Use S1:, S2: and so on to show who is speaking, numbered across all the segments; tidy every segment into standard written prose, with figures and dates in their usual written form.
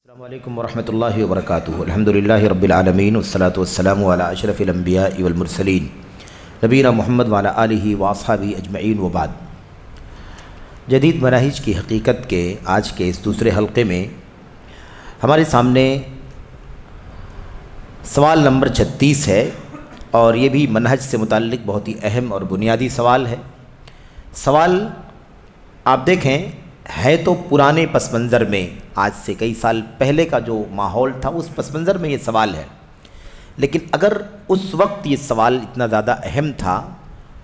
S1: السلام علیکم ورحمۃ اللہ وبرکاتہ۔ الحمدللہ رب العالمین والصلاة والسلام علی اشرف الانبیاء والمرسلین نبینا محمد وعلی آلہ واصحابہ اجمعین وبعد۔ جدید مناہج کی حقیقت کے آج کے اس دوسرے حلقے میں ہمارے سامنے سوال نمبر 36 ہے، اور یہ بھی منہج سے متعلق بہت ہی اہم اور بنیادی سوال ہے۔ سوال آپ دیکھیں ہے تو پرانے پس منظر میں، آج سے کئی سال پہلے کا جو ماحول تھا اس پس منظر میں یہ سوال ہے، لیکن اگر اس وقت یہ سوال اتنا زیادہ اہم تھا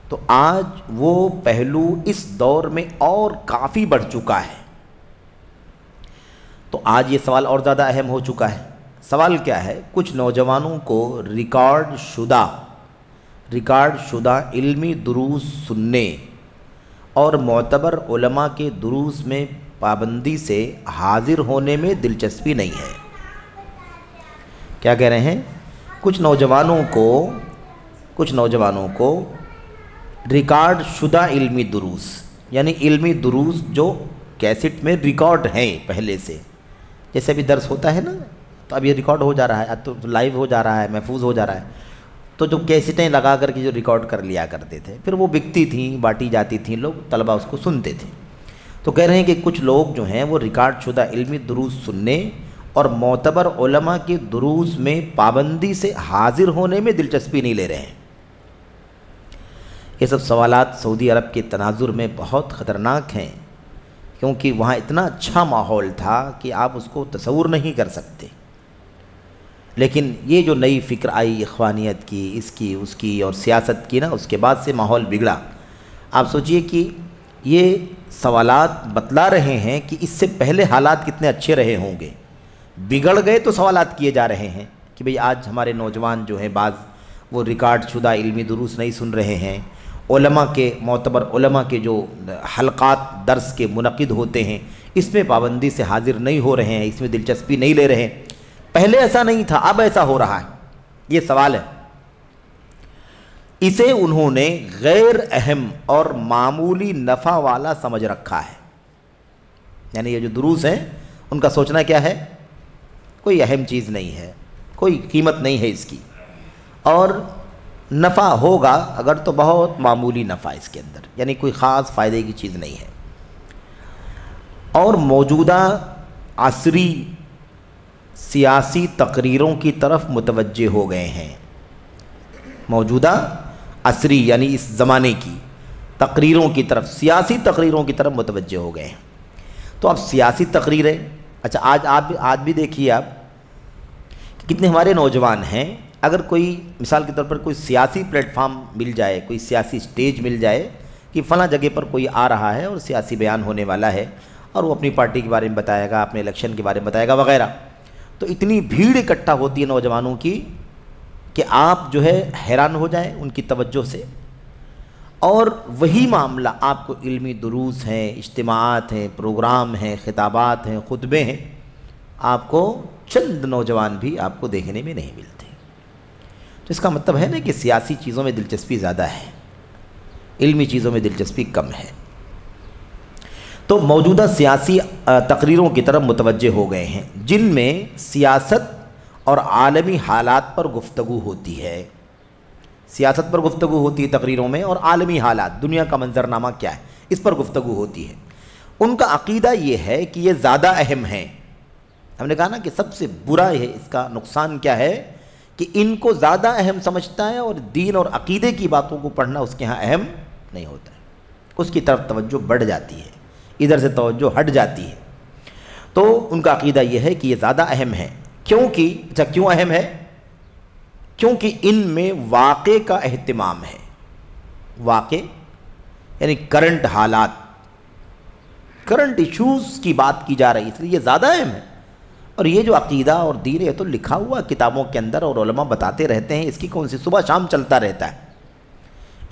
S1: تو آج وہ پہلو اس دور میں اور کافی بڑھ چکا ہے، تو آج یہ سوال اور زیادہ اہم ہو چکا ہے۔ سوال کیا ہے؟ کچھ نوجوانوں کو ریکارڈ شدہ علمی دروس سننے اور معتبر علماء کے دروس میں پابندی سے حاضر ہونے میں دلچسپی نہیں ہے۔ کیا کہہ رہے ہیں؟ کچھ نوجوانوں کو ریکارڈ شدہ علمی دروس، یعنی علمی دروس جو کیسٹ میں ریکارڈ ہیں پہلے سے، جیسے ابھی درس ہوتا ہے نا، تو اب یہ ریکارڈ ہو جا رہا ہے، اب تو لائیو ہو جا رہا ہے، محفوظ ہو جا رہا ہے، تو جو کیسٹیں لگا کر کے جو ریکارڈ کر لیا کرتے تھے، پھر وہ بکتی تھیں، بانٹی جاتی تھیں، لوگ طلبہ اس کو سنتے تھے۔ تو کہہ رہے ہیں کہ کچھ لوگ جو ہیں وہ ریکارڈ شدہ علمی دروس سننے اور معتبر علماء کے دروس میں پابندی سے حاضر ہونے میں دلچسپی نہیں لے رہے ہیں۔ یہ سب سوالات سعودی عرب کے تناظر میں بہت خطرناک ہیں، کیونکہ وہاں اتنا اچھا ماحول تھا کہ آپ اس کو تصور نہیں کر سکتے، لیکن یہ جو نئی فکر آئی اخوانیت کی، اس کی اور سیاست کی نا، اس کے بعد سے ماحول بگڑا۔ آپ سوچئے کہ یہ سوالات بتلا رہے ہیں کہ اس سے پہلے حالات کتنے اچھے رہے ہوں گے، بگڑ گئے تو سوالات کیے جا رہے ہیں کہ بھئی آج ہمارے نوجوان جو ہیں بعض وہ ریکارڈ شدہ علمی دروس نہیں سن رہے ہیں، معتبر علماء کے جو حلقات درس کے منعقد ہوتے ہیں اس میں پابندی سے حاضر نہیں ہو رہے ہیں، اس میں دلچسپی نہیں لے رہے ہیں۔ پہلے ایسا نہیں تھا، اب ایسا ہو رہا ہے۔ یہ سوال ہے، اسے انہوں نے غیر اہم اور معمولی نفع والا سمجھ رکھا ہے، یعنی یہ جو دروس ہیں ان کا سوچنا کیا ہے؟ کوئی اہم چیز نہیں ہے، کوئی قیمت نہیں ہے اس کی، اور نفع ہوگا اگر تو بہت معمولی نفع اس کے اندر، یعنی کوئی خاص فائدے کی چیز نہیں ہے۔ اور موجودہ عصری سیاسی تقریروں کی طرف متوجہ ہو گئے ہیں۔ موجودہ عصری یعنی اس زمانے کی تقریروں کی طرف، سیاسی تقریروں کی طرف متوجہ ہو گئے ہیں۔ تو اب سیاسی تقریریں، اچھا آج بھی دیکھیے آپ کہ کتنے ہمارے نوجوان ہیں، اگر کوئی مثال کے طور پر کوئی سیاسی پلیٹ فارم مل جائے، کوئی سیاسی سٹیج مل جائے کہ فلاں جگہ پر کوئی آ رہا ہے اور سیاسی بیان ہونے والا ہے اور وہ اپنی پارٹی کے بارے میں بتائے گا، اپنے الیکشن کے بارے میں بتائے گا وغیرہ، تو اتنی بھیڑ اکٹھا ہوتی ہے نوجوانوں کی کہ آپ جو ہے حیران ہو جائیں ان کی توجہ سے۔ اور وہی معاملہ آپ کو علمی دروس ہیں، اجتماعات ہیں، پروگرام ہیں، خطابات ہیں، خطبے ہیں، آپ کو چند نوجوان بھی آپ کو دیکھنے میں نہیں ملتے۔ تو اس کا مطلب ہے نا کہ سیاسی چیزوں میں دلچسپی زیادہ ہے، علمی چیزوں میں دلچسپی کم ہے۔ تو موجودہ سیاسی تقریروں کی طرف متوجہ ہو گئے ہیں جن میں سیاست اور عالمی حالات پر گفتگو ہوتی ہے، سیاست پر گفتگو ہوتی ہے تقریروں میں، اور عالمی حالات، دنیا کا منظرنامہ کیا ہے، اس پر گفتگو ہوتی ہے۔ ان کا عقیدہ یہ ہے کہ یہ زیادہ اہم ہیں۔ ہم نے کہا نا کہ سب سے برا ہے، اس کا نقصان کیا ہے کہ ان کو زیادہ اہم سمجھتا ہے، اور دین اور عقیدے کی باتوں کو پڑھنا اس کے ہاں اہم نہیں ہوتا ہے، اس کی طرف توجہ بڑھ جاتی ہے، ادھر سے توجہ ہٹ جاتی ہے۔ تو ان کا عقیدہ یہ ہے کہ یہ زیادہ اہم ہے، کیوں اہم ہے؟ کیونکہ ان میں واقع کا اہتمام ہے۔ واقع یعنی کرنٹ حالات، کرنٹ ایشوز کی بات کی جا رہی ہے، اس لیے یہ زیادہ اہم ہے۔ اور یہ جو عقیدہ اور دین ہے تو لکھا ہوا کتابوں کے اندر، اور علماء بتاتے رہتے ہیں، اس کی کون سی صبح شام چلتا رہتا ہے۔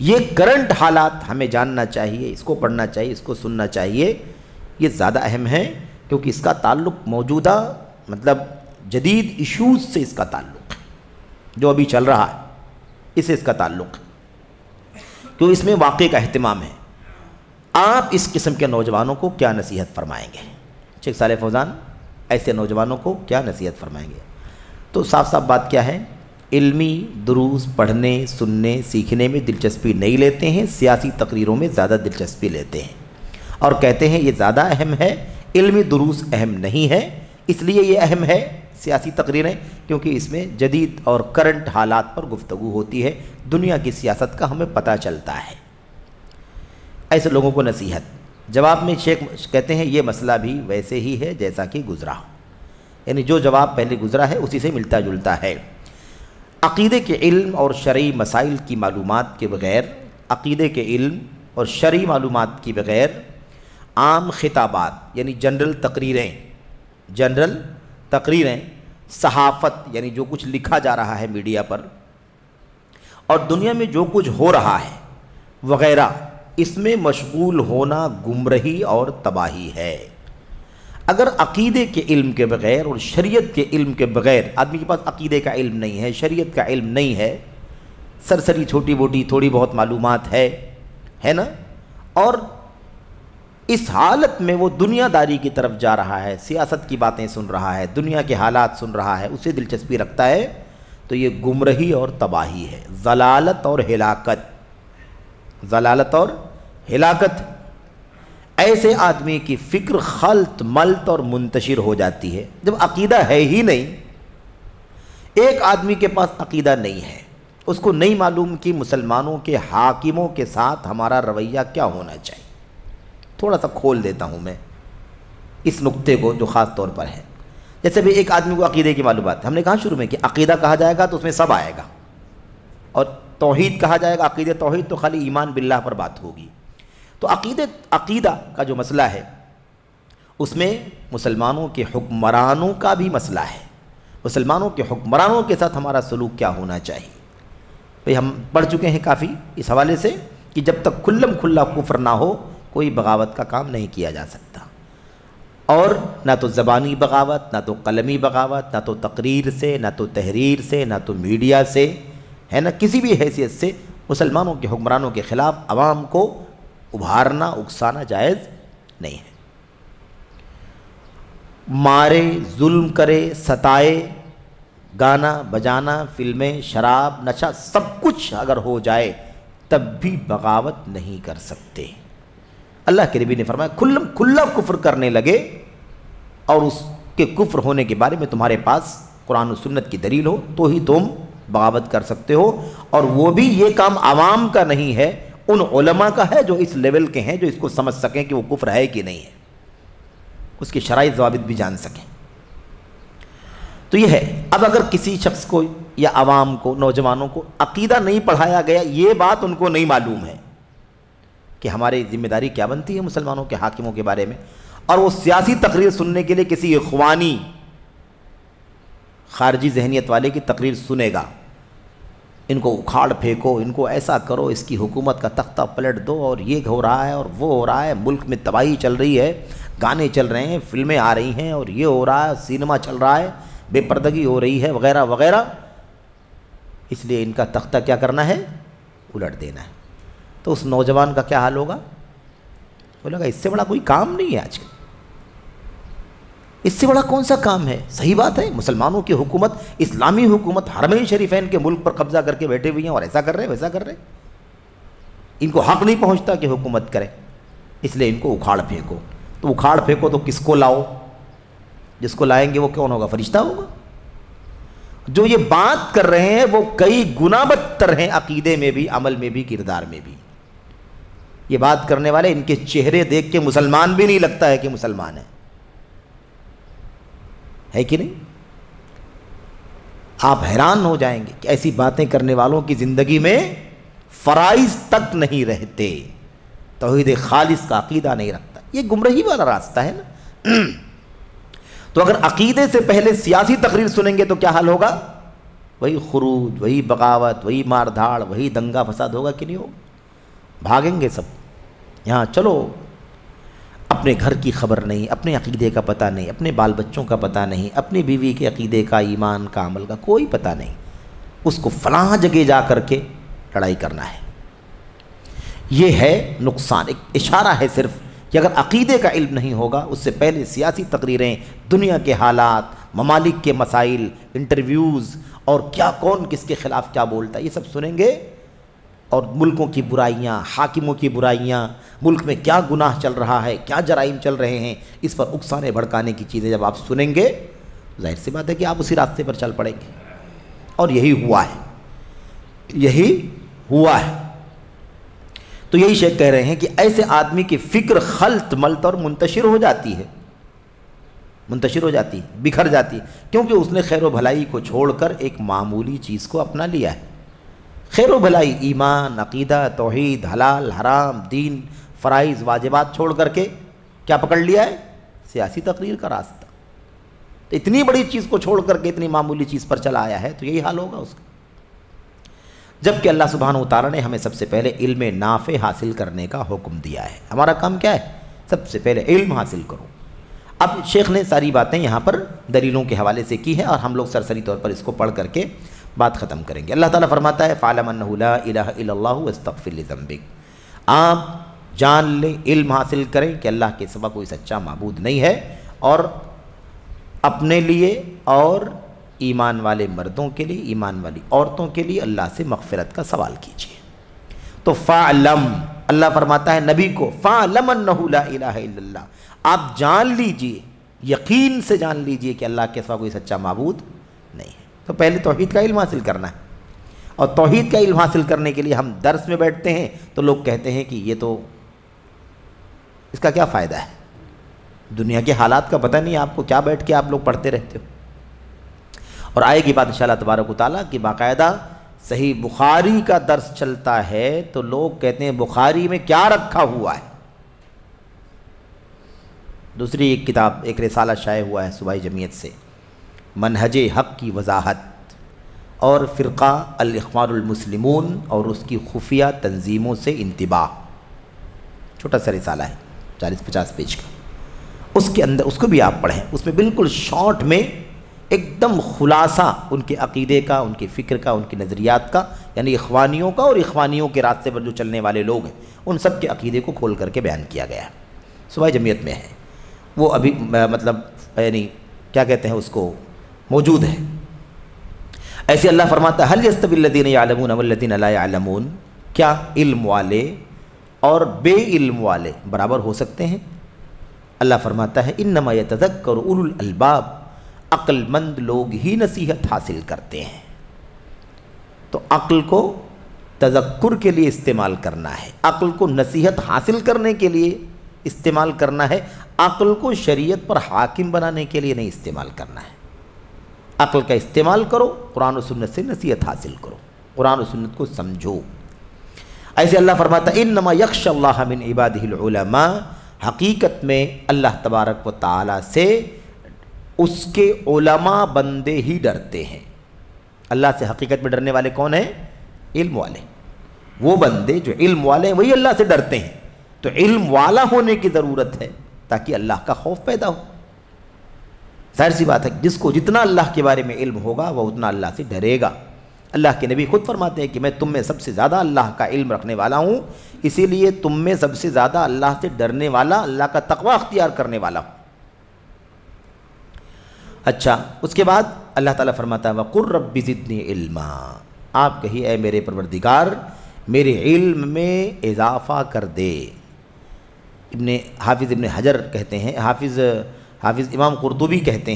S1: یہ کرنٹ حالات ہمیں جاننا چاہیے، اس کو پڑھنا چاہیے، اس کو سننا چاہیے، یہ زیادہ اہم ہے، کیونکہ اس کا تعلق موجودہ مطلب جدید ایشوز سے اس کا تعلق ہے، جو ابھی چل رہا ہے اس سے اس کا تعلق ہے، تو اس میں واقع کا اہتمام ہے۔ آپ اس قسم کے نوجوانوں کو کیا نصیحت فرمائیں گے؟ شیخ صالح فوزان ایسے نوجوانوں کو کیا نصیحت فرمائیں گے؟ تو صاف صاف بات کیا ہے، علمی دروس پڑھنے سننے سیکھنے میں دلچسپی نہیں لیتے ہیں، سیاسی تقریروں میں زیادہ دلچسپی لیتے ہیں اور کہتے ہیں یہ زیادہ اہم ہے، علمی دروس اہم نہیں ہے، اس لیے یہ اہم ہے سیاسی تقریریں کیونکہ اس میں جدید اور کرنٹ حالات پر گفتگو ہوتی ہے، دنیا کی سیاست کا ہمیں پتہ چلتا ہے۔ ایسے لوگوں کو نصیحت جواب میں شیخ کہتے ہیں یہ مسئلہ بھی ویسے ہی ہے جیسا کہ گزرا، یعنی جو جواب پہلے گزرا ہے اسی سے ملتا جلتا ہے۔ عقیدے کے علم اور شرعی مسائل کی معلومات کے بغیر، عقیدے کے علم اور شرعی معلومات کی بغیر عام خطابات یعنی جنرل تقریریں، صحافت یعنی جو کچھ لکھا جا رہا ہے میڈیا پر، اور دنیا میں جو کچھ ہو رہا ہے وغیرہ، اس میں مشغول ہونا گمراہی اور تباہی ہے۔ اگر عقیدے کے علم کے بغیر اور شریعت کے علم کے بغیر آدمی کے پاس عقیدے کا علم نہیں ہے، شریعت کا علم نہیں ہے، سرسری چھوٹی موٹی تھوڑی بہت معلومات ہے نا، اور اس حالت میں وہ دنیا داری کی طرف جا رہا ہے، سیاست کی باتیں سن رہا ہے، دنیا کے حالات سن رہا ہے، اسے دلچسپی رکھتا ہے، تو یہ گمراہی اور تباہی ہے، ضلالت اور ہلاکت۔ ایسے آدمی کی فکر خلط ملط اور منتشر ہو جاتی ہے جب عقیدہ ہے ہی نہیں۔ ایک آدمی کے پاس عقیدہ نہیں ہے، اس کو نہیں معلوم کہ مسلمانوں کے حاکموں کے ساتھ ہمارا رویہ کیا ہونا چاہیے۔ تھوڑا سا کھول دیتا ہوں میں اس نقطے کو جو خاص طور پر ہے۔ جیسے بھی ایک آدمی کو عقیدے کی معلومات، ہم نے کہا شروع میں کہ عقیدہ کہا جائے گا تو اس میں سب آئے گا، اور توحید کہا جائے گا، عقیدہ توحید تو خالی ایمان باللہ پر بات ہوگی۔ تو عقیدہ کا جو مسئلہ ہے اس میں مسلمانوں کے حکمرانوں کا بھی مسئلہ ہے، مسلمانوں کے حکمرانوں کے ساتھ ہمارا سلوک کیا ہونا چاہیے۔ بھئی ہم پڑھ چکے ہیں کافی اس حوالے سے کہ جب تک کھلم کھلا کفر نہ ہو کوئی بغاوت کا کام نہیں کیا جا سکتا، اور نہ تو زبانی بغاوت، نہ تو قلمی بغاوت، نہ تو تقریر سے، نہ تو تحریر سے، نہ تو میڈیا سے، ہے نا، کسی بھی حیثیت سے مسلمانوں کے حکمرانوں کے خلاف عوام کو ابھارنا اکسانا جائز نہیں ہے۔ مارے، ظلم کرے، ستائے، گانا بجانا، فلمیں، شراب، نشہ، سب کچھ اگر ہو جائے تب بھی بغاوت نہیں کر سکتے۔ اللہ کے نبی نے فرمایا کھلم کھلا کفر کرنے لگے اور اس کے کفر ہونے کے بارے میں تمہارے پاس قرآن و سنت کی دلیل ہو تو ہی تم بغاوت کر سکتے ہو، اور وہ بھی یہ کام عوام کا نہیں ہے، ان علماء کا ہے جو اس لیول کے ہیں، جو اس کو سمجھ سکیں کہ وہ کفر ہے کہ نہیں ہے، اس کے شرعی ضوابط بھی جان سکیں۔ تو یہ ہے، اب اگر کسی شخص کو یا عوام کو، نوجوانوں کو عقیدہ نہیں پڑھایا گیا، یہ بات ان کو نہیں معلوم ہے کہ ہماری ذمہ داری کیا بنتی ہے مسلمانوں کے حاکموں کے بارے میں، اور وہ سیاسی تقریر سننے کے لیے کسی اخوانی خارجی ذہنیت والے کی تقریر سنے گا، ان کو اکھاڑ پھینکو، ان کو ایسا کرو، اس کی حکومت کا تختہ پلٹ دو، اور یہ ہو رہا ہے اور وہ ہو رہا ہے، ملک میں تباہی چل رہی ہے، گانے چل رہے ہیں، فلمیں آ رہی ہیں، اور یہ ہو رہا ہے، سینما چل رہا ہے، بے پردگی ہو رہی ہے، وغیرہ وغیرہ، اس لیے ان کا تختہ کیا کرنا ہے؟ الٹ دینا ہے۔ تو اس نوجوان کا کیا حال ہوگا؟ بولے گا اس سے بڑا کوئی کام نہیں ہے آج کل، اس سے بڑا کون سا کام ہے؟ صحیح بات ہے، مسلمانوں کی حکومت، اسلامی حکومت، حرمین شریفین کے ملک پر قبضہ کر کے بیٹھے ہوئے ہیں اور ایسا کر رہے ویسا کر رہے، ان کو حق نہیں پہنچتا کہ حکومت کرے، اس لیے ان کو اکھاڑ پھینکو۔ تو اکھاڑ پھینکو تو کس کو لاؤ؟ جس کو لائیں گے وہ کون ہوگا؟ فرشتہ ہوگا۔ جو یہ بات کر رہے ہیں وہ کئی گنا بدتر ہیں، عقیدے میں بھی، عمل میں بھی، کردار میں بھی۔ یہ بات کرنے والے، ان کے چہرے دیکھ کے مسلمان بھی نہیں لگتا ہے کہ مسلمان ہے کہ نہیں؟ آپ حیران ہو جائیں گے کہ ایسی باتیں کرنے والوں کی زندگی میں فرائض تک نہیں رہتے، توحید خالص کا عقیدہ نہیں رکھتا، یہ گمراہی والا راستہ ہے نا۔ تو اگر عقیدے سے پہلے سیاسی تقریر سنیں گے تو کیا حال ہوگا؟ وہی خروج، وہی بغاوت، وہی مار دھاڑ، وہی دنگا فساد ہوگا کہ نہیں ہوگا؟ بھاگیں گے سب، یہاں چلو، اپنے گھر کی خبر نہیں، اپنے عقیدے کا پتہ نہیں، اپنے بال بچوں کا پتہ نہیں، اپنی بیوی کے عقیدے کا، ایمان کا، عمل کا کوئی پتہ نہیں، اس کو فلاں جگہ جا کر کے لڑائی کرنا ہے۔ یہ ہے نقصان، ایک اشارہ ہے صرف کہ اگر عقیدے کا علم نہیں ہوگا، اس سے پہلے سیاسی تقریریں، دنیا کے حالات، ممالک کے مسائل، انٹرویوز اور کیا کون کس کے خلاف کیا بولتا ہے، یہ سب سنیں گے، اور ملکوں کی برائیاں، حاکموں کی برائیاں، ملک میں کیا گناہ چل رہا ہے، کیا جرائم چل رہے ہیں، اس پر اکسانے بھڑکانے کی چیزیں جب آپ سنیں گے، ظاہر سی بات ہے کہ آپ اسی راستے پر چل پڑیں گے۔ اور یہی ہوا ہے، یہی ہوا ہے۔ تو یہی شیخ کہہ رہے ہیں کہ ایسے آدمی کی فکر خلط ملط اور منتشر ہو جاتی ہے، منتشر ہو جاتی ہے، بکھر جاتی ہے، کیونکہ اس نے خیر و بھلائی کو چھوڑ کر ایک معمولی چیز کو اپنا لیا ہے۔ خیر و بھلائی، ایمان، عقیدہ، توحید، حلال حرام، دین، فرائض، واجبات چھوڑ کر کے کیا پکڑ لیا ہے؟ سیاسی تقریر کا راستہ۔ تو اتنی بڑی چیز کو چھوڑ کر کے اتنی معمولی چیز پر چلا آیا ہے، تو یہی حال ہوگا اس کا۔ جبکہ اللہ سبحانہ وتعالیٰ نے ہمیں سب سے پہلے علم نافع حاصل کرنے کا حکم دیا ہے۔ ہمارا کام کیا ہے؟ سب سے پہلے علم حاصل کرو۔ اب شیخ نے ساری باتیں یہاں پر دلیلوں کے حوالے سے کی ہیں، اور ہم لوگ سرسری طور پر اس کو پڑھ کر کے بات ختم کریں گے۔ اللہ تعالیٰ فرماتا ہے فَاعْلَمْ أَنَّهُ لَا إِلَهَ إِلَّا اللَّهُ وَاسْتَغْفِرْ لِذَنبِكَ، آپ جان لیں، علم حاصل کریں کہ اللہ کے سوا کوئی سچا معبود نہیں ہے، اور اپنے لیے اور ایمان والے مردوں کے لیے، ایمان والی عورتوں کے لیے اللہ سے مغفرت کا سوال کیجیے۔ تو فَاعْلَمْ، اللہ فرماتا ہے نبی کو فَاعْلَمْ أَنَّهُ لَا إِلَهَ إِلَّا اللَّهُ، آپ جان لیجئے، یقین سے جان لیجئے کہ اللہ کے سوا کوئی سچا معبود نہیں ہے۔ تو پہلے توحید کا علم حاصل کرنا ہے، اور توحید کا علم حاصل کرنے کے لیے ہم درس میں بیٹھتے ہیں تو لوگ کہتے ہیں کہ یہ تو اس کا کیا فائدہ ہے، دنیا کے حالات کا پتہ نہیں آپ کو، کیا بیٹھ کے آپ لوگ پڑھتے رہتے ہو۔ اور آئے گی بات انشاءاللہ تبارک و تعالیٰ کہ باقاعدہ صحیح بخاری کا درس چلتا ہے تو لوگ کہتے ہیں بخاری میں کیا رکھا ہوا ہے۔ دوسری ایک کتاب، ایک رسالہ شائع ہوا ہے صوبائی جمعیت سے، منہج حق کی وضاحت اور فرقہ الاخوان المسلمون اور اس کی خفیہ تنظیموں سے انتباہ، چھوٹا سا رسالہ ہے 40-50 پیج کا، اس کے اندر اس کو بھی آپ پڑھیں، اس میں بالکل شارٹ میں ایک دم خلاصہ ان کے عقیدے کا، ان کی فکر کا، ان کے نظریات کا، یعنی اخوانیوں کا اور اخوانیوں کے راستے پر جو چلنے والے لوگ ہیں ان سب کے عقیدے کو کھول کر کے بیان کیا گیا ہے، صوبائی جمعیت میں ہے وہ، ابھی مطلب یعنی کیا کہتے ہیں اس کو، موجود ہے۔ ایسے اللہ فرماتا ہے هل يستوي الذين يعلمون والذين لا يعلمون، کیا علم والے اور بے علم والے برابر ہو سکتے ہیں؟ اللہ فرماتا ہے انما يتذکر اولو الالباب، عقل مند لوگ ہی نصیحت حاصل کرتے ہیں۔ تو عقل کو تذکر کے لیے استعمال کرنا ہے، عقل کو نصیحت حاصل کرنے کے لیے استعمال کرنا ہے، عقل کو شریعت پر حاکم بنانے کے لیے نہیں استعمال کرنا ہے۔ عقل کا استعمال کرو، قرآن و سنت سے نصیحت حاصل کرو، قرآن و سنت کو سمجھو۔ ایسے اللہ فرماتا ہے انما یخشی اللہ من عبادہ العلماء، حقیقت میں اللہ تبارک و تعالی سے اس کے علماء بندے ہی ڈرتے ہیں۔ اللہ سے حقیقت میں ڈرنے والے کون ہیں؟ علم والے، وہ بندے جو علم والے ہیں وہی اللہ سے ڈرتے ہیں۔ تو علم والا ہونے کی ضرورت ہے تاکہ اللہ کا خوف پیدا ہو۔ ظاہر سی بات ہے جس کو جتنا اللہ کے بارے میں علم ہوگا وہ اتنا اللہ سے ڈرے گا۔ اللہ کے نبی خود فرماتے ہیں کہ میں تم میں سب سے زیادہ اللہ کا علم رکھنے والا ہوں، اسی لیے تم میں سب سے زیادہ اللہ سے ڈرنے والا، اللہ کا تقوی اختیار کرنے والا ہوں۔ اچھا، اس کے بعد اللہ تعالیٰ فرماتا ہے وَقُلْ رَبِّ زِدْنِي عِلْمًا، آپ کہیے اے میرے پروردگار میرے علم میں اضافہ کر دے۔ حافظ ابن حجر کہتے ہیں، حافظ امام قرطبی کہتے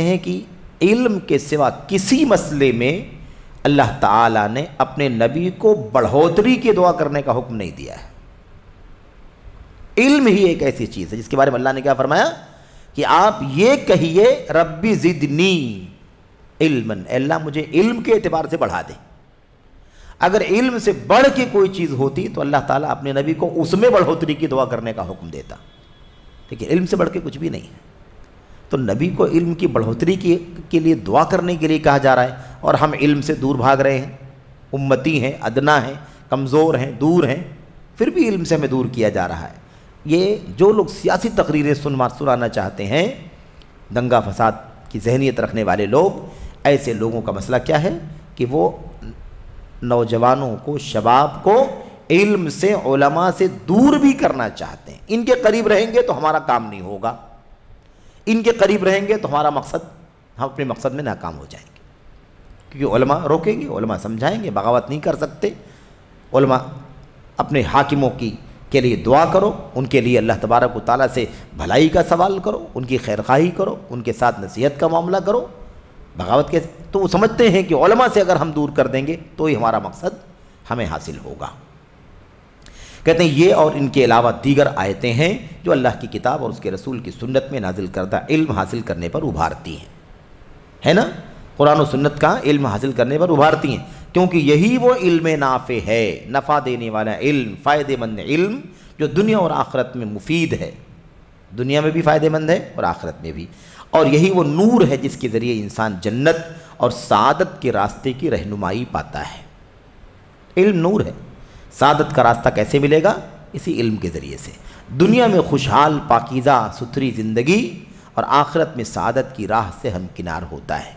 S1: ہیں کہ علم کے سوا کسی مسئلے میں اللہ تعالیٰ نے اپنے نبی کو بڑھوتری کی دعا کرنے کا حکم نہیں دیا ہے۔ علم ہی ایک ایسی چیز ہے جس کے بارے میں اللہ نے کیا فرمایا کہ آپ یہ کہیے ربی زدنی علماً، اے اللہ مجھے علم کے اعتبار سے بڑھا دے۔ اگر علم سے بڑھ کے کوئی چیز ہوتی تو اللہ تعالیٰ اپنے نبی کو اس میں بڑھوتری کی دعا کرنے کا حکم دیتا، لیکن علم سے بڑھ کے کچھ بھی نہیں ہے۔ تو نبی کو علم کی بڑھوتری کے لیے دعا کرنے کے لیے کہا جا رہا ہے، اور ہم علم سے دور بھاگ رہے ہیں، امتی ہیں، ادنا ہیں، کمزور ہیں، دور ہیں، پھر بھی علم سے ہمیں دور کیا جا رہا ہے۔ یہ جو لوگ سیاسی تقریریں سنانا چاہتے ہیں، دنگا فساد کی ذہنیت رکھنے والے لوگ، ایسے لوگوں کا مسئلہ کیا ہے کہ وہ نوجوانوں کو، شباب کو علم سے علماء سے دور بھی کرنا چاہتے ہیں. ان کے قریب رہیں گے تو ہمارا کام نہیں ہوگا, ان کے قریب رہیں گے تو ہمارا مقصد, ہم اپنے مقصد میں ناکام ہو جائیں گے, کیونکہ علماء روکیں گے, علماء سمجھائیں گے, بغاوت نہیں کر سکتے. علماء اپنے حاکموں کے لیے دعا کرو, ان کے لیے اللہ تبارک و تعالیٰ سے بھلائی کا سوال کرو, ان کی خیر خواہی کرو, ان کے ساتھ نصیحت کا معاملہ کرو. بغاوت کے تو وہ سمجھتے ہیں کہ علماء سے اگر ہم دور کر دیں گے تو ہی ہمارا مقصد ہمیں حاصل ہوگا. کہتے ہیں یہ اور ان کے علاوہ دیگر آیتیں ہیں جو اللہ کی کتاب اور اس کے رسول کی سنت میں نازل کردہ علم حاصل کرنے پر ابھارتی ہیں, ہے نا. قرآن و سنت کا علم حاصل کرنے پر ابھارتی ہیں, کیونکہ یہی وہ علم نافع ہے, نفع دینے والا علم, فائدہ مند علم جو دنیا اور آخرت میں مفید ہے, دنیا میں بھی فائدہ مند ہے اور آخرت میں بھی. اور یہی وہ نور ہے جس کے ذریعے انسان جنت اور سعادت کے راستے کی رہنمائی پاتا ہے. علم نور ہے. سعادت کا راستہ کیسے ملے گا؟ اسی علم کے ذریعے سے. دنیا میں خوشحال پاکیزہ ستھری زندگی اور آخرت میں سعادت کی راہ سے ہمکنار ہوتا ہے.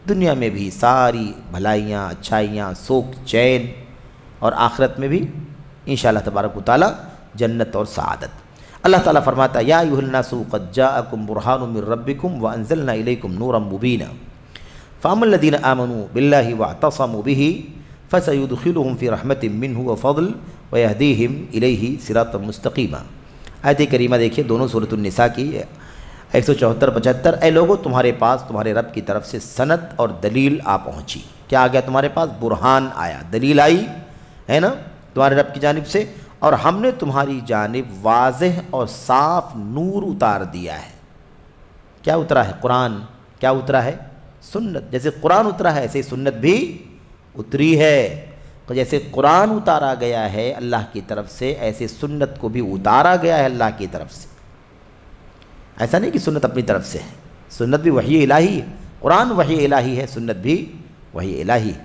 S1: دنیا میں بھی ساری بھلائیاں, اچھائیاں, سوکھ چین, اور آخرت میں بھی انشاءاللہ تبارک و تعالی جنت اور سعادت. اللہ تعالیٰ فرماتا ہے یا ایھا الناس قد جاءکم برہان من ربکم وانزلنا الیکم نورا مبینا فاما الذین آمنوا باللہ واعتصموا بہ فسیدخلہم فی رحمت منہ وفضل ویہدیہم الیہ صراطا مستقیما. آیت کریمہ دیکھیے دونوں سورۃ النساء کی 174-75. اے لوگو تمہارے پاس تمہارے رب کی طرف سے سند اور دلیل آ پہنچی. کیا آ گیا تمہارے پاس؟ برہان آیا, دلیل آئی, ہے نا, تمہارے رب کی جانب سے, اور ہم نے تمہاری جانب واضح اور صاف نور اتار دیا ہے. کیا اترا ہے؟ قرآن. کیا اترا ہے؟ سنت. جیسے قرآن اترا ہے ایسے سنت بھی اتری ہے. جیسے قرآن اتارا گیا ہے اللہ کی طرف سے ایسے سنت کو بھی اتارا گیا ہے اللہ کی طرف سے. ایسا نہیں کہ سنت اپنی طرف سے ہے, سنت بھی وحی الہی ہے, قرآن وحی الہی ہے, سنت بھی وحی الہی ہے.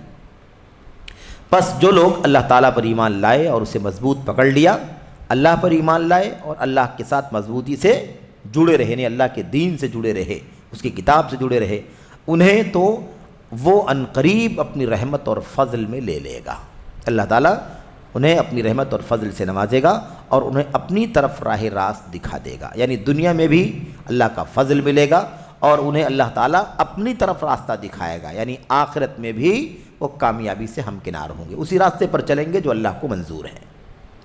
S1: پس جو لوگ اللہ تعالیٰ پر ایمان لائے اور اسے مضبوط پکڑ لیا, اللہ پر ایمان لائے اور اللہ کے ساتھ مضبوطی سے جڑے رہے, یعنی اللہ کے دین سے جڑے رہے, اس کی کتاب سے جڑے رہے, انہیں تو وہ عنقریب اپنی رحمت اور فضل میں لے لے گا. اللہ تعالیٰ انہیں اپنی رحمت اور فضل سے نوازے گا اور انہیں اپنی طرف راہ راست دکھا دے گا. یعنی دنیا میں بھی اللہ کا فضل ملے گا اور انہیں اللہ تعالیٰ اپنی طرف راستہ دکھائے گا, یعنی آخرت میں بھی وہ کامیابی سے ہمکنار ہوں گے, اسی راستے پر چلیں گے جو اللہ کو منظور ہے,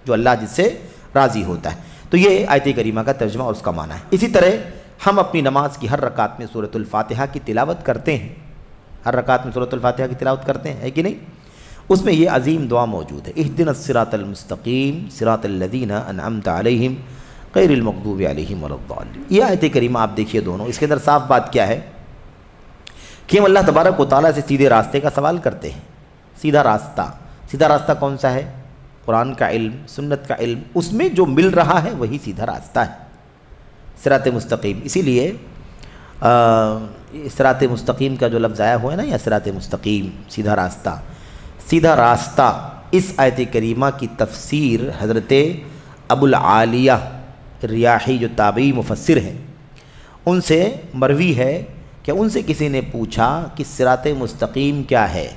S1: جو اللہ جس سے راضی ہوتا ہے. تو یہ آیت کریمہ کا ترجمہ اور اس کا معنی ہے. اسی طرح ہم اپنی نماز کی ہر رکعت میں سورۃ الفاتحہ کی تلاوت کرتے ہیں, ہر رکعت میں سورۃ الفاتحہ کی تلاوت کرتے ہیں, ہے کہ نہیں؟ اس میں یہ عظیم دعا موجود ہے, اہدنا الصراط المستقیم صراط الذین انعمت علیہم غیر المغضوب علیہم ولا الضالین. یہ آیت کریمہ آپ دیکھیے دونوں, اس کے اندر صاف بات کیا ہے کہ ہم اللہ تبارک و تعالیٰ سے سیدھے راستے کا سوال کرتے ہیں. سیدھا راستہ کون سا ہے؟ قرآن کا علم, سنت کا علم, اس میں جو مل رہا ہے وہی سیدھا راستہ ہے, صراط مستقیم. اسی لیے صراط مستقیم کا جو لفظ آیا ہوا ہے نا, یا صراط مستقیم, سیدھا راستہ, سیدھا راستہ, اس آیت کریمہ کی تفسیر حضرت ابو العالیہ ریاحی جو تابعی مفسر ہیں ان سے مروی ہے کہ ان سے کسی نے پوچھا کہ صراط مستقیم کیا ہے,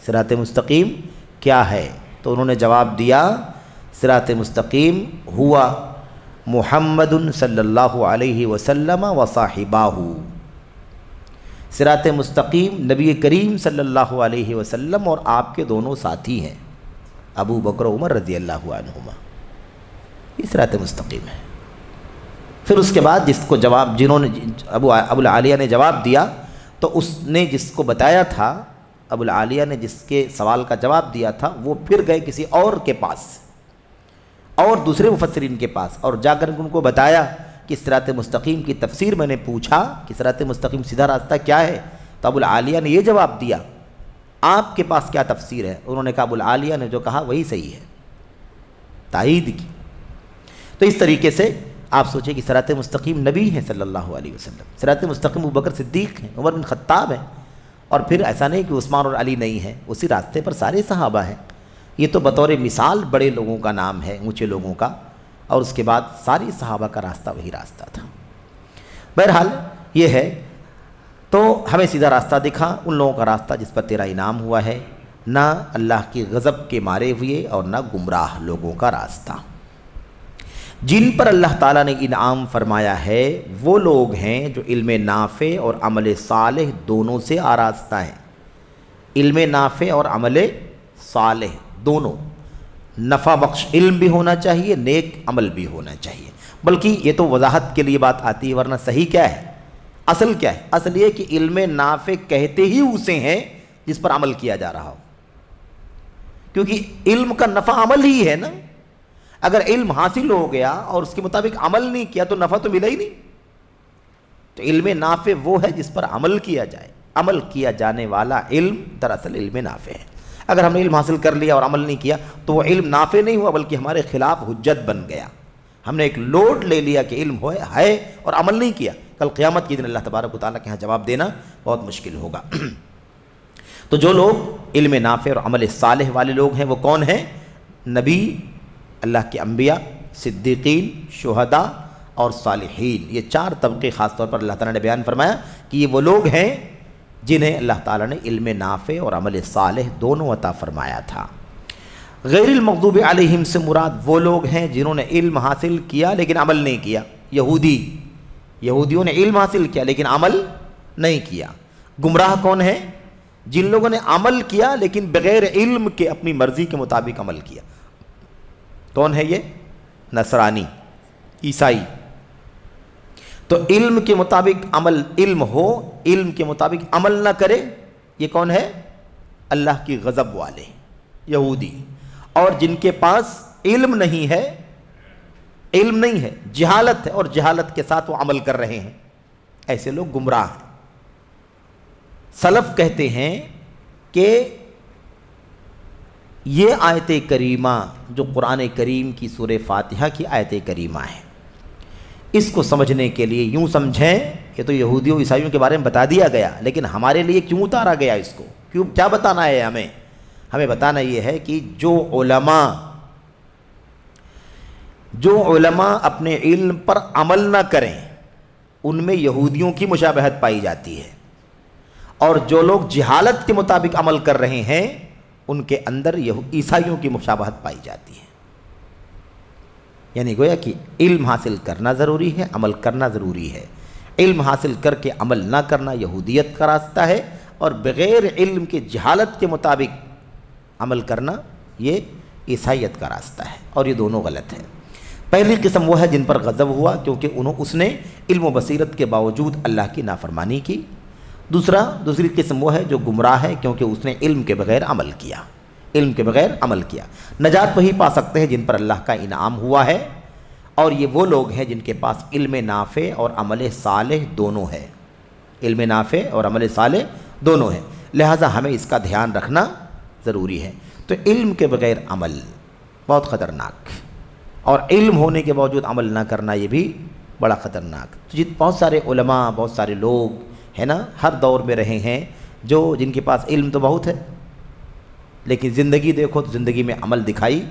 S1: صراط مستقیم کیا ہے؟ تو انہوں نے جواب دیا صراط مستقیم ہوا محمد صلی اللہ علیہ وسلم و صاحباہ. صراط مستقیم نبی کریم صلی اللہ علیہ وسلم اور آپ کے دونوں ساتھی ہیں, ابو بکر عمر رضی اللہ عنہما. یہ صراط مستقیم ہے. پھر اس کے بعد جس کو جواب, جنہوں نے ابو العالیہ نے جواب دیا, تو اس نے جس کو بتایا تھا, ابو العالیہ نے جس کے سوال کا جواب دیا تھا, وہ پھر گئے کسی اور کے پاس اور دوسرے مفسرین کے پاس, اور جا کر ان کو بتایا کہ صراط مستقیم کی تفسیر میں نے پوچھا کہ صراط مستقیم سیدھا راستہ کیا ہے, تو ابو العالیہ نے یہ جواب دیا, آپ کے پاس کیا تفسیر ہے؟ انہوں نے کہا ابو العالیہ نے جو کہا وہی صحیح ہے, تائید کی. تو اس طریقے سے آپ سوچیں کہ صراط مستقیم نبی ہیں صلی اللہ علیہ وسلم, صراط مستقیم ابو بکر صدیق ہیں, عمر بن خطاب ہیں, اور پھر ایسا نہیں کہ عثمان اور علی نہیں ہیں, اسی راستے پر سارے صحابہ ہیں. یہ تو بطور مثال بڑے لوگوں کا نام ہے, اونچے لوگوں کا, اور اس کے بعد ساری صحابہ کا راستہ وہی راستہ تھا. بہرحال یہ ہے, تو ہمیں سیدھا راستہ دکھا, ان لوگوں کا راستہ جس پر تیرا انعام ہوا ہے, نہ اللہ کی غضب کے مارے ہوئے اور نہ گمراہ لوگوں کا راستہ۔ جن پر اللہ تعالیٰ نے انعام فرمایا ہے وہ لوگ ہیں جو علم نافع اور عمل صالح دونوں سے آراستہ ہیں۔ علم نافع اور عمل صالح دونوں، نفع بخش علم بھی ہونا چاہیے، نیک عمل بھی ہونا چاہیے۔ بلکہ یہ تو وضاحت کے لیے بات آتی ہے، ورنہ صحیح کیا ہے، اصل کیا ہے؟ اصل یہ کہ علم نافع کہتے ہی اسے ہیں جس پر عمل کیا جا رہا ہو، کیونکہ علم کا نفع عمل ہی ہے نا۔ اگر علم حاصل ہو گیا اور اس کے مطابق عمل نہیں کیا تو نفع تو ملا ہی نہیں۔ تو علم نافع وہ ہے جس پر عمل کیا جائے، عمل کیا جانے والا علم دراصل علم نافع ہے۔ اگر ہم نے علم حاصل کر لیا اور عمل نہیں کیا تو وہ علم نافع نہیں ہوا، بلکہ ہمارے خلاف حجت بن گیا۔ ہم نے ایک لوڈ لے لیا کہ علم ہے اور عمل نہیں کیا، کل قیامت کے دن اللہ تبارک و تعالیٰ کے ہاں جواب دینا بہت مشکل ہوگا۔ تو جو لوگ علم نافع اور عمل صالح والے لوگ ہیں وہ کون ہیں؟ نبی، اللہ کے انبیاء، صدیقین، شہداء اور صالحین۔ یہ چار طبقے خاص طور پر اللہ تعالیٰ نے بیان فرمایا کہ یہ وہ لوگ ہیں جنہیں اللہ تعالیٰ نے علم نافع اور عمل صالح دونوں عطا فرمایا تھا۔ غیر المغضوب علیہم سے مراد وہ لوگ ہیں جنہوں نے علم حاصل کیا لیکن عمل نہیں کیا۔ یہودیوں نے علم حاصل کیا لیکن عمل نہیں کیا۔ گمراہ کون ہیں؟ جن لوگوں نے عمل کیا لیکن بغیر علم کے اپنی مرضی کے مطابق عمل کیا۔ کون ہے یہ؟ نصرانی، عیسائی۔ تو علم کے مطابق عمل، علم ہو، علم کے مطابق عمل نہ کرے، یہ کون ہے؟ اللہ کی غضب والے یہودی۔ اور جن کے پاس علم نہیں ہے، علم نہیں ہے، جہالت ہے، اور جہالت کے ساتھ وہ عمل کر رہے ہیں، ایسے لوگ گمراہ ہیں۔ سلف کہتے ہیں کہ یہ آیت کریمہ جو قرآن کریم کی سورہ فاتحہ کی آیت کریمہ ہے، اس کو سمجھنے کے لیے یوں سمجھیں کہ تو یہودیوں عیسائیوں کے بارے میں بتا دیا گیا، لیکن ہمارے لیے کیوں اتارا گیا اس کو؟ کیوں، کیا بتانا ہے ہمیں؟ ہمیں بتانا یہ ہے کہ جو علماء اپنے علم پر عمل نہ کریں ان میں یہودیوں کی مشابہت پائی جاتی ہے، اور جو لوگ جہالت کے مطابق عمل کر رہے ہیں ان کے اندر عیسائیوں کی مشابہت پائی جاتی ہے۔ یعنی گویا کہ علم حاصل کرنا ضروری ہے، عمل کرنا ضروری ہے۔ علم حاصل کر کے عمل نہ کرنا یہودیت کا راستہ ہے، اور بغیر علم کے جہالت کے مطابق عمل کرنا یہ عیسائیت کا راستہ ہے، اور یہ دونوں غلط ہیں۔ پہلی قسم وہ ہے جن پر غضب ہوا کیونکہ اس نے علم و بصیرت کے باوجود اللہ کی نافرمانی کی۔ دوسری قسم وہ ہے جو گمراہ ہے کیونکہ اس نے علم کے بغیر عمل کیا، علم کے بغیر عمل کیا۔ نجات وہی پا سکتے ہیں جن پر اللہ کا انعام ہوا ہے، اور یہ وہ لوگ ہیں جن کے پاس علم نافع اور عمل صالح دونوں ہے۔ علم نافع اور عمل صالح دونوں ہیں، لہٰذا ہمیں اس کا دھیان رکھنا ضروری ہے۔ تو علم کے بغیر عمل بہت خطرناک، اور علم ہونے کے باوجود عمل نہ کرنا یہ بھی بڑا خطرناک۔ تو بہت سارے علماء، بہت سارے لوگ ہے نا ہر دور میں رہے ہیں جن کے پاس علم تو بہت ہے لیکن زندگی دیکھو تو زندگی میں عمل دکھائی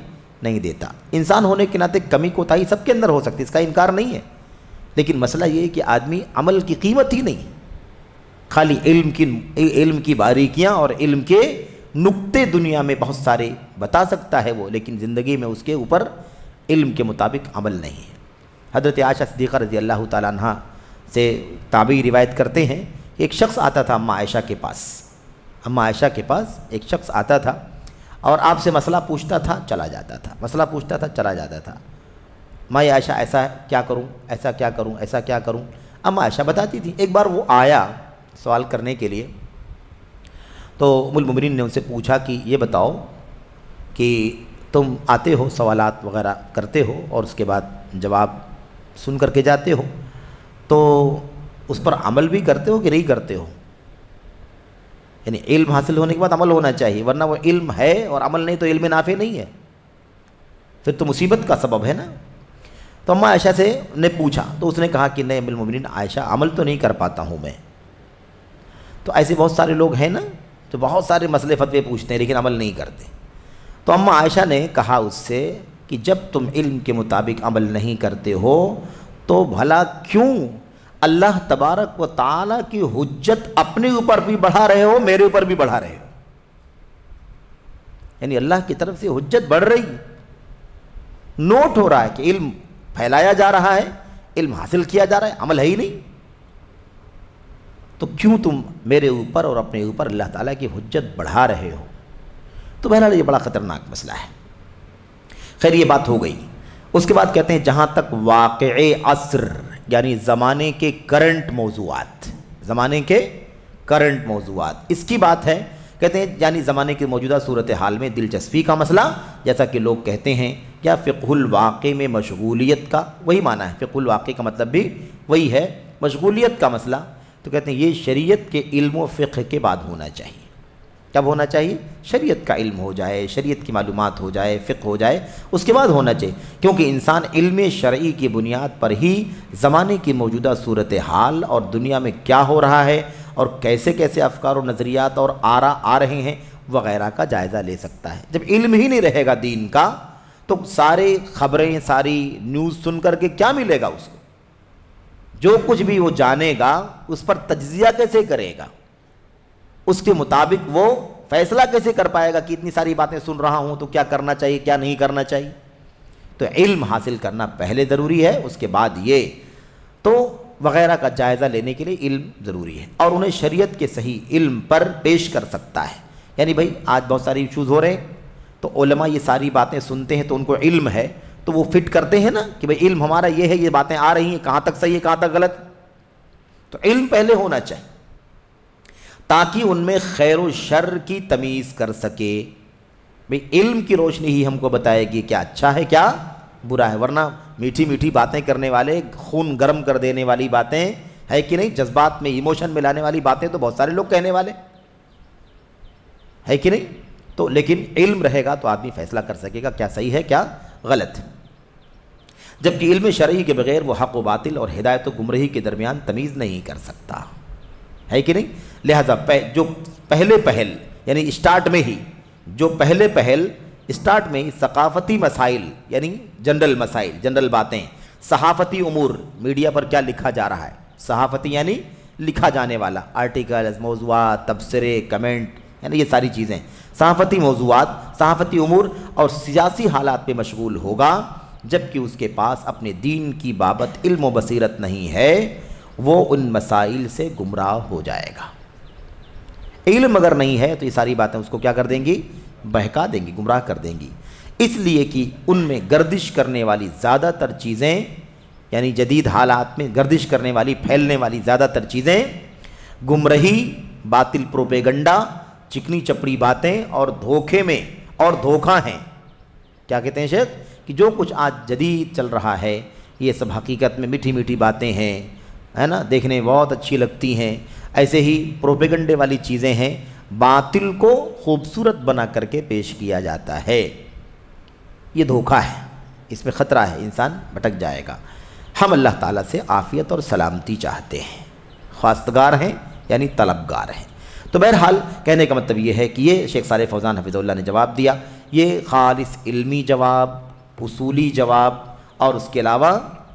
S1: نہیں دیتا۔ انسان ہونے کے ناطے کمی کوتاہی سب کے اندر ہو سکتی ہے، اس کا انکار نہیں ہے، لیکن مسئلہ یہ ہے کہ آدمی عمل کی قیمت ہی نہیں، خالی علم کی باریکیاں اور علم کے نقطے دنیا میں بہت سارے بتا سکتا ہے وہ، لیکن زندگی میں اس کے اوپر علم کے مطابق عمل نہیں ہے۔ حضرت عائشہ صدیقہ رضی اللہ تعالیٰ عنہ سے تابعی روایت کرتے ہیں، ایک شخص آتا تھا اماں عائشہ کے پاس، اماں عائشہ کے پاس ایک شخص آتا تھا اور آپ سے مسئلہ پوچھتا تھا چلا جاتا تھا، مسئلہ پوچھتا تھا چلا جاتا تھا۔ ماں عائشہ ایسا کیا کروں، ایسا کیا کروں، ایسا کیا کروں؟ اماں عائشہ بتاتی تھی۔ ایک بار وہ آیا سوال کرنے کے لیے، تو ام المؤمنین نے ان سے پوچھا کہ یہ بتاؤ کہ تم آتے ہو سوالات وغیرہ کرتے ہو اور اس کے بعد جواب سن کر کے جاتے ہو، تو اس پر عمل بھی کرتے ہو کہ نہیں کرتے ہو؟ یعنی علم حاصل ہونے کے بعد عمل ہونا چاہیے، ورنہ وہ علم ہے اور عمل نہیں تو علم نافع نہیں ہے، پھر تو مصیبت کا سبب ہے نا۔ تو اماں عائشہ سے نے پوچھا تو اس نے کہا کہ نہیں ام المؤمنین عائشہ، عمل تو نہیں کر پاتا ہوں میں۔ تو ایسے بہت سارے لوگ ہیں نا جو بہت سارے مسئلے فتوے پوچھتے ہیں لیکن عمل نہیں کرتے۔ تو اماں عائشہ نے کہا اس سے کہ جب تم علم کے مطابق عمل نہیں کرتے ہو تو بھلا کیوں اللہ تبارک و تعالیٰ کی حجت اپنے اوپر بھی بڑھا رہے ہو، میرے اوپر بھی بڑھا رہے ہو؟ یعنی اللہ کی طرف سے حجت بڑھ رہی، نوٹ ہو رہا ہے کہ علم پھیلایا جا رہا ہے، علم حاصل کیا جا رہا ہے، عمل ہے ہی نہیں، تو کیوں تم میرے اوپر اور اپنے اوپر اللہ تعالیٰ کی حجت بڑھا رہے ہو؟ تو بہرحال یہ بڑا خطرناک مسئلہ ہے۔ خیر یہ بات ہو گئی۔ اس کے بعد کہتے ہیں جہاں تک واقع عصر یعنی زمانے کے کرنٹ موضوعات، زمانے کے کرنٹ موضوعات، اس کی بات ہے، کہتے ہیں یعنی زمانے کی موجودہ صورتحال میں دلچسپی کا مسئلہ، جیسا کہ لوگ کہتے ہیں، یا فقہ الواقع میں مشغولیت کا، وہی معنی ہے، فقہ الواقع کا مطلب بھی وہی ہے، مشغولیت کا مسئلہ، تو کہتے ہیں یہ شریعت کے علم و فقہ کے بعد ہونا چاہیے۔ کب ہونا چاہیے؟ شریعت کا علم ہو جائے، شریعت کی معلومات ہو جائے، فقہ ہو جائے، اس کے بعد ہونا چاہیے، کیونکہ انسان علم شرعی کی بنیاد پر ہی زمانے کی موجودہ صورتحال اور دنیا میں کیا ہو رہا ہے اور کیسے کیسے افکار و نظریات اور آرا آ رہے ہیں وغیرہ کا جائزہ لے سکتا ہے۔ جب علم ہی نہیں رہے گا دین کا تو سارے خبریں، ساری نیوز سن کر کے کیا ملے گا اس کو؟ جو کچھ بھی وہ جانے گا اس پر تجزیہ کیسے کرے گا؟ اس کے مطابق وہ فیصلہ کیسے کر پائے گا کہ اتنی ساری باتیں سن رہا ہوں تو کیا کرنا چاہیے، کیا نہیں کرنا چاہیے؟ تو علم حاصل کرنا پہلے ضروری ہے، اس کے بعد یہ تو وغیرہ کا جائزہ لینے کے لیے علم ضروری ہے، اور انہیں شریعت کے صحیح علم پر پیش کر سکتا ہے۔ یعنی بھائی آج بہت ساری ایشوز ہو رہے ہیں تو علماء یہ ساری باتیں سنتے ہیں تو ان کو علم ہے تو وہ فٹ کرتے ہیں نا کہ بھئی علم ہمارا یہ ہے، یہ باتیں آ رہی ہیں، کہاں تک صحیح ہے کہاں تک غلط، تو علم پہلے ہونا چاہیے تاکہ ان میں خیر و شر کی تمیز کر سکے۔ بھئی علم کی روشنی ہی ہم کو بتائے گی کیا اچھا ہے کیا برا ہے، ورنہ میٹھی میٹھی باتیں کرنے والے، خون گرم کر دینے والی باتیں ہے کہ نہیں، جذبات میں ایموشن ملانے والی باتیں تو بہت سارے لوگ کہنے والے ہے کہ نہیں، تو لیکن علم رہے گا تو آدمی فیصلہ کر سکے گا کیا صحیح ہے کیا غلط، جبکہ علم شرعی کے بغیر وہ حق و باطل اور ہدایت و گمراہی کے درمیان تمیز نہیں کر سکتا، ہے کہ نہیں۔ لہذا جو پہلے پہل یعنی اسٹارٹ میں ہی اسٹارٹ میں ہی ثقافتی مسائل یعنی جنرل مسائل، جنرل باتیں، صحافتی امور، میڈیا پر کیا لکھا جا رہا ہے، صحافتی یعنی لکھا جانے والا، آرٹیکلز، موضوعات، تبصرے، کمنٹ، یعنی یہ ساری چیزیں، صحافتی موضوعات، صحافتی امور اور سیاسی حالات پہ مشغول ہوگا، جبکہ اس کے پاس اپنے دین کی بابت علم و بصیرت نہیں ہے، وہ ان مسائل سے گمراہ ہو جائے گا۔ علم اگر نہیں ہے تو یہ ساری باتیں اس کو کیا کر دیں گی، بہکا دیں گی، گمراہ کر دیں گی، اس لیے کہ ان میں گردش کرنے والی زیادہ تر چیزیں، یعنی جدید حالات میں گردش کرنے والی، پھیلنے والی زیادہ تر چیزیں گمراہی، باطل پروپیگنڈا، چکنی چپڑی باتیں اور دھوکے میں اور دھوکہ ہیں۔ کیا کہتے ہیں شیخ کہ جو کچھ آج جدید چل رہا ہے یہ سب حقیقت میں میٹھی میٹھی باتیں ہیں، ہے نا، دیکھنے میں بہت اچھی لگتی ہیں، ایسے ہی پروپیگنڈے والی چیزیں ہیں، باطل کو خوبصورت بنا کر کے پیش کیا جاتا ہے، یہ دھوکہ ہے، اس میں خطرہ ہے، انسان بھٹک جائے گا۔ ہم اللہ تعالیٰ سے عافیت اور سلامتی چاہتے ہیں، خواستگار ہیں یعنی طلبگار ہیں۔ تو بہرحال کہنے کا مطلب یہ ہے کہ یہ شیخ صالح فوزان حفظہ اللہ نے جواب دیا، یہ خالص علمی جواب، اصولی جواب، اور اس کے علاوہ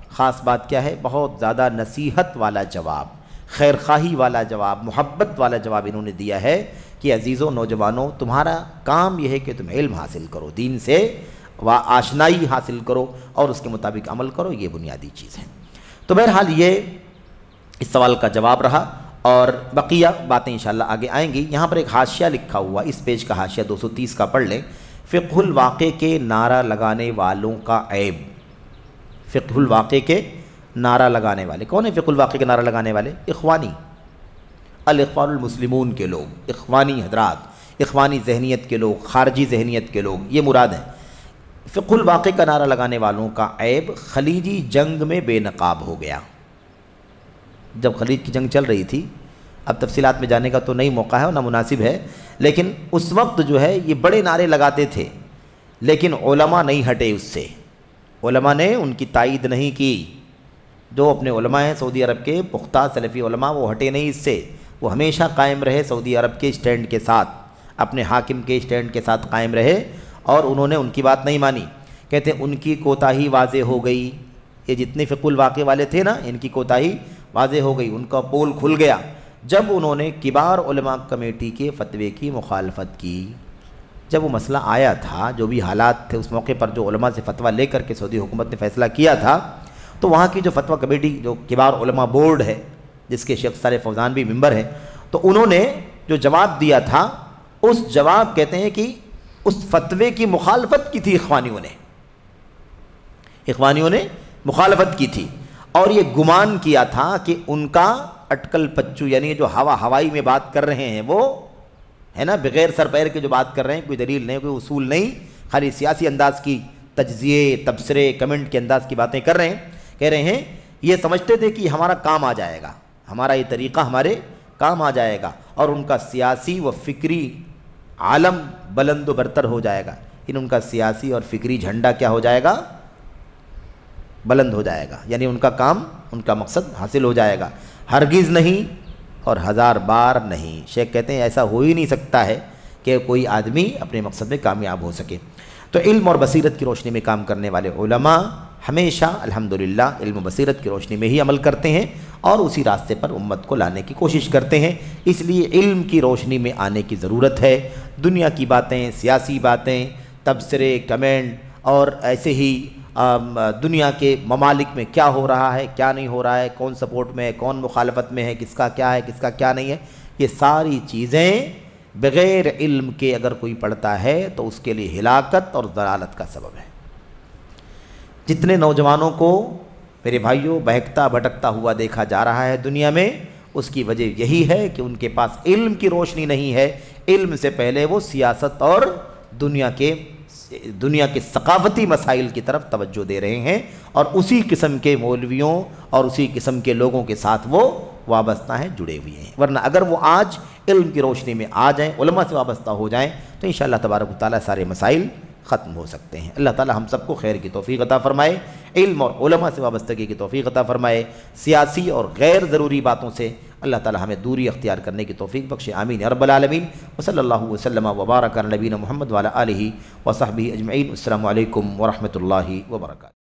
S1: خاص بات کیا ہے، بہت زیادہ نصیحت والا جواب، خیر خواہی والا جواب، محبت والا جواب انہوں نے دیا ہے کہ عزیزوں، نوجوانوں، تمہارا کام یہ ہے کہ تم علم حاصل کرو، دین سے آشنائی حاصل کرو اور اس کے مطابق عمل کرو، یہ بنیادی چیز ہے۔ تو بہرحال یہ اس سوال کا جواب رہا، اور بقیہ باتیں انشاءاللہ آگے آئیں گی۔ یہاں پر ایک حاشیہ لکھا ہوا، اس پیج کا حاشیہ 230 کا پڑھ لیں، فقہ الواقع کے نعرہ لگانے والوں کا عیب۔ فقہ الواقع کے نعرہ لگانے والے کون ہیں؟ فقہ الواقع کے نعرہ لگانے والے اخوانی، الاخوان المسلمون کے لوگ، اخوانی حضرات، اخوانی ذہنیت کے لوگ، خارجی ذہنیت کے لوگ، یہ مراد ہیں۔ فقہ الواقع کا نعرہ لگانے والوں کا عیب خلیجی جنگ میں بے نقاب ہو گیا۔ جب خلیج کی جنگ چل رہی تھی، اب تفصیلات میں جانے کا تو نہیں موقع ہے اور نہ مناسب ہے، لیکن اس وقت جو ہے یہ بڑے نعرے لگاتے تھے، لیکن علماء نہیں ہٹے اس سے، علماء نے ان کی تائید نہیں کی۔ جو اپنے علماء ہیں سعودی عرب کے پختہ سلفی علماء، وہ ہٹے نہیں اس سے، وہ ہمیشہ قائم رہے سعودی عرب کے اسٹینڈ کے ساتھ، اپنے حاکم کے اسٹینڈ کے ساتھ قائم رہے، اور انہوں نے ان کی بات نہیں مانی۔ کہتے ہیں ان کی کوتاہی واضح ہو گئی، یہ جتنے فقہ الواقع والے تھے نا، ان کی کوتاہی واضح ہو گئی، ان کا پول کھل گیا جب انہوں نے کبار علماء کمیٹی کے فتوے کی مخالفت کی۔ جب وہ مسئلہ آیا تھا، جو بھی حالات تھے اس موقع پر، جو علماء سے فتویٰ لے کر کے سعودی حکومت نے فیصلہ کیا تھا، تو وہاں کی جو فتویٰ کمیٹی، جو کبار علماء بورڈ ہے جس کے شیخ صالح فوزان بھی ممبر ہے، تو انہوں نے جو جواب دیا تھا، اس جواب کہتے ہیں کہ اس فتوے کی مخالفت کی تھی اخوانیوں نے مخالفت کی تھی، اور یہ گمان کیا تھا کہ ان کا اٹکل پچو، یعنی جو ہوائی میں بات کر رہے ہیں وہ ہے نا، بغیر سر پیر کے جو بات کر رہے ہیں، کوئی دلیل نہیں، کوئی اصول نہیں، خالی سیاسی انداز کی تجزیے، تبصرے، کمنٹ کے انداز کی باتیں کہہ رہے ہیں، یہ سمجھتے تھے کہ ہمارا کام آ جائے گا، ہمارا یہ طریقہ ہمارے کام آ جائے گا، اور ان کا سیاسی و فکری عالم بلند و برتر ہو جائے گا، ان کا سیاسی اور فکری جھنڈا کیا ہو جائے گا؟ بلند ہو جائے گا، یعنی ان کا کام، ان کا مقصد حاصل ہو جائے گا۔ ہرگز نہیں اور ہزار بار نہیں۔ شیخ کہتے ہیں ایسا ہو ہی نہیں سکتا ہے کہ کوئی آدمی اپنے مقصد میں کامیاب ہو سکے۔ تو علم اور بصیرت کی روشنی میں کام کرنے والے علماء ہمیشہ الحمدللہ علم و بصیرت کی روشنی میں ہی عمل کرتے ہیں اور اسی راستے پر امت کو لانے کی کوشش کرتے ہیں۔ اس لیے علم کی روشنی میں آنے کی ضرورت ہے۔ دنیا کی باتیں، سیاسی باتیں، تبصرے، کمنٹ اور ایسے ہی دنیا کے ممالک میں کیا ہو رہا ہے، کیا نہیں ہو رہا ہے، کون سپورٹ میں ہے، کون مخالفت میں ہے، کس کا کیا ہے، کس کا کیا نہیں ہے، یہ ساری چیزیں بغیر علم کے اگر کوئی پڑھتا ہے تو اس کے لیے ہلاکت اور ضلالت کا سبب ہے۔ جتنے نوجوانوں کو میرے بھائیوں بہکتا بھٹکتا ہوا دیکھا جا رہا ہے دنیا میں، اس کی وجہ یہی ہے کہ ان کے پاس علم کی روشنی نہیں ہے۔ علم سے پہلے وہ سیاست اور دنیا کے ثقافتی مسائل کی طرف توجہ دے رہے ہیں، اور اسی قسم کے مولویوں اور اسی قسم کے لوگوں کے ساتھ وہ وابستہ ہیں، جڑے ہوئے ہیں۔ ورنہ اگر وہ آج علم کی روشنی میں آ جائیں، علماء سے وابستہ ہو جائیں، تو انشاءاللہ تبارک و تعالیٰ سارے مسائل ختم ہو سکتے ہیں۔ اللہ تعالیٰ ہم سب کو خیر کی توفیق عطا فرمائے، علم اور علماء سے وابستگی کی توفیق عطا فرمائے، سیاسی اور غیر ضروری باتوں سے اللہ تعالیٰ ہمیں دوری اختیار کرنے کی توفیق بخشے، آمین یا رب العالمین۔ وصلی اللہ وسلم وبارک علی نبینا محمد وعلی آلہ وصحبہ اجمعین۔ السلام علیکم ورحمۃ اللہ وبرکاتہ۔